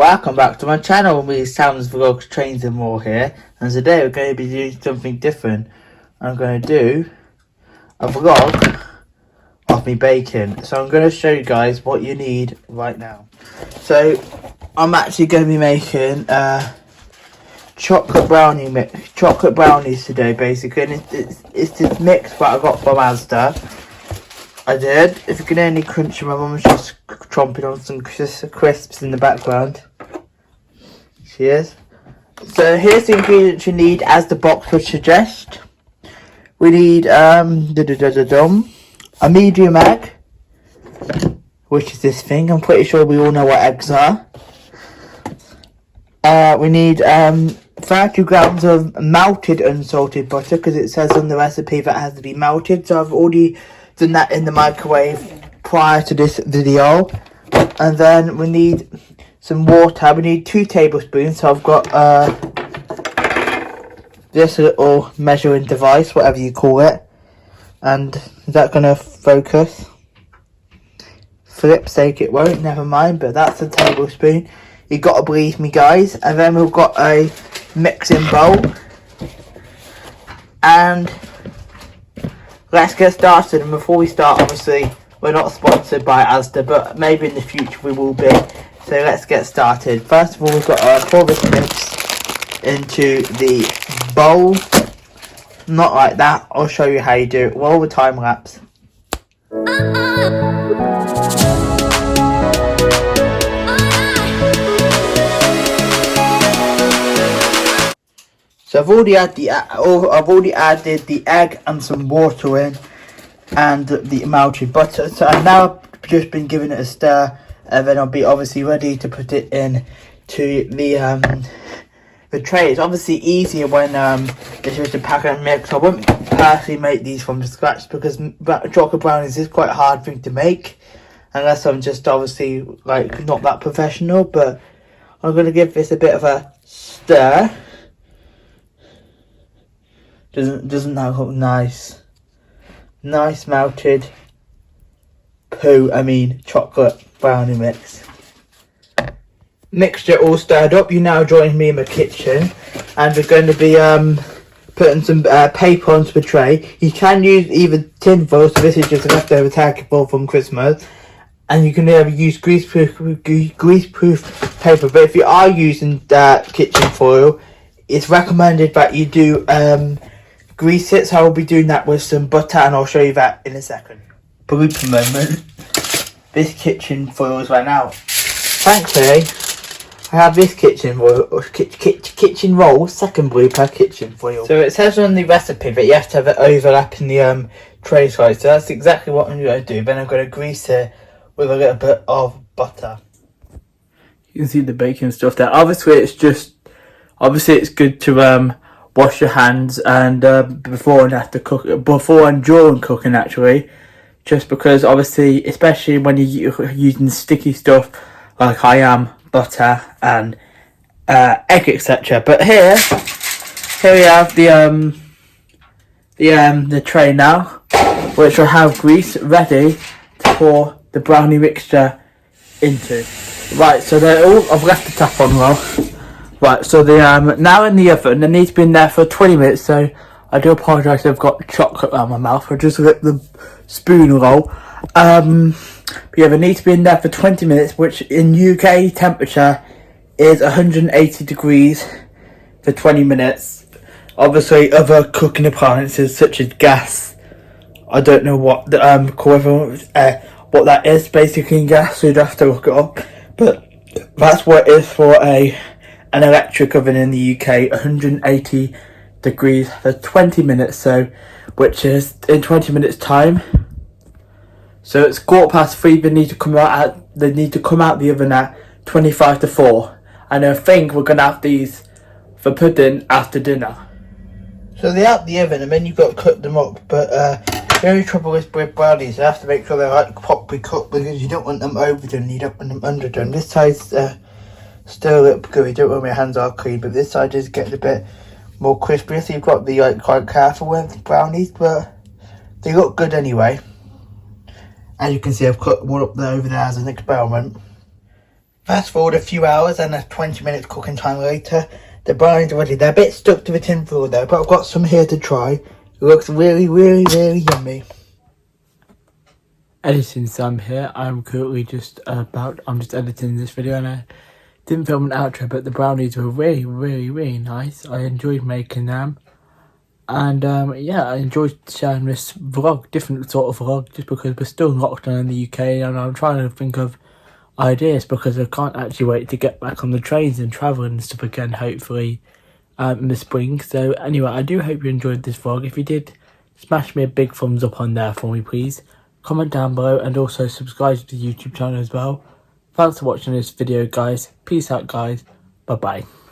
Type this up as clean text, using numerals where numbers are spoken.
Welcome back to my channel with Sam's Vlogs, Trains and More here, and today we're going to be doing something different. I'm going to do a vlog of me baking. So I'm going to show you guys what you need right now. So I'm actually going to be making chocolate brownies today, basically, and it's this mix that I got from Asda. I did. If you can hear any crunching, my mum's just chomping on some crisps in the background. She is. So here's the ingredients you need as the box would suggest. We need a medium egg, which is this thing. I'm pretty sure we all know what eggs are. We need 30 grams of melted unsalted butter, because it says on the recipe that it has to be melted. So I've already done that in the microwave prior to this video. And then we need some water. We need 2 tablespoons. So I've got this little measuring device, whatever you call it. And is that going to focus? Flip's sake it won't, never mind, but that's a tablespoon. You got to believe me, guys. And then we've got a mixing bowl. And let's get started. And before we start, obviously, we're not sponsored by Asda, but maybe in the future we will be. So let's get started. First of all, we've got to pour this mix into the bowl. Not like that. I'll show you how you do it. Roll the time lapse. So I've already added the egg and some water in, and the melted butter. So I've now just been giving it a stir, and then I'll be obviously ready to put it in to the tray. It's obviously easier when it's just a packet mix. I wouldn't personally make these from scratch because chocolate brownies is quite a hard thing to make, unless I'm just obviously like not that professional. But I'm going to give this a bit of a stir. Doesn't that look nice? Nice melted chocolate brownie mix. Mixture all stirred up. You now join me in the kitchen, and we're going to be putting some paper onto the tray. You can use either tin foil, so this is just a leftover turkey foil from Christmas, and you can either use greaseproof paper. But if you are using kitchen foil, it's recommended that you do grease it. So I will be doing that with some butter, and I'll show you that in a second. Blooper moment. This kitchen foil is right now. Thankfully, I have this kitchen roll, second blooper kitchen foil. So it says on the recipe that you have to have it overlap in the tray size. So that's exactly what I'm going to do. Then I'm going to grease it with a little bit of butter. You can see the baking stuff there. Obviously, it's good to wash your hands and before and after cooking, before and during cooking actually, just because obviously, especially when you're using sticky stuff like I am, butter and egg, etc. But here we have the tray now, which will have grease ready to pour the brownie mixture into. Right, so they're all. I've left the tap on well. Right, so they now in the oven. They need to be in there for 20 minutes. So I do apologise. I've got chocolate around my mouth. I just let the spoon roll. But yeah, they need to be in there for 20 minutes, which in UK temperature is 180 degrees for 20 minutes. Obviously, other cooking appliances such as gas, I don't know what what that is. Basically, in gas, so you'd have to look it up. But that's what it is for an electric oven in the UK, 180 degrees for 20 minutes. So, which is in 20 minutes time. So it's 3:15. They need to come out the oven at 25 to 4. And I think we're gonna have these for pudding after dinner. So they're out the oven, and then you've got to cook them up. But the only trouble is with brownies, you have to make sure they're like properly cooked, because you don't want them overdone, you don't want them underdone. This side's still a little gooey. Don't worry, my hands are clean, but this side is getting a bit more crispy. So you've got to be like quite careful with brownies, but they look good anyway. As you can see, I've cut one up there over there as an experiment. Fast forward a few hours and a 20 minutes cooking time later, the brownies are ready. They're a bit stuck to the tin foil though, but I've got some here to try. It looks really, really, really yummy. Editing Sam here. I'm just editing this video, and I didn't film an outro, but the brownies were really, really, really nice. I enjoyed making them. And yeah, I enjoyed sharing this vlog, different sort of vlog, just because we're still locked down in the UK, and I'm trying to think of ideas because I can't actually wait to get back on the trains and travel and stuff again, hopefully in the spring. So anyway, I do hope you enjoyed this vlog. If you did, smash me a big thumbs up on there for me, please. Comment down below and also subscribe to the YouTube channel as well. Thanks for watching this video, guys. Peace out, guys. Bye bye.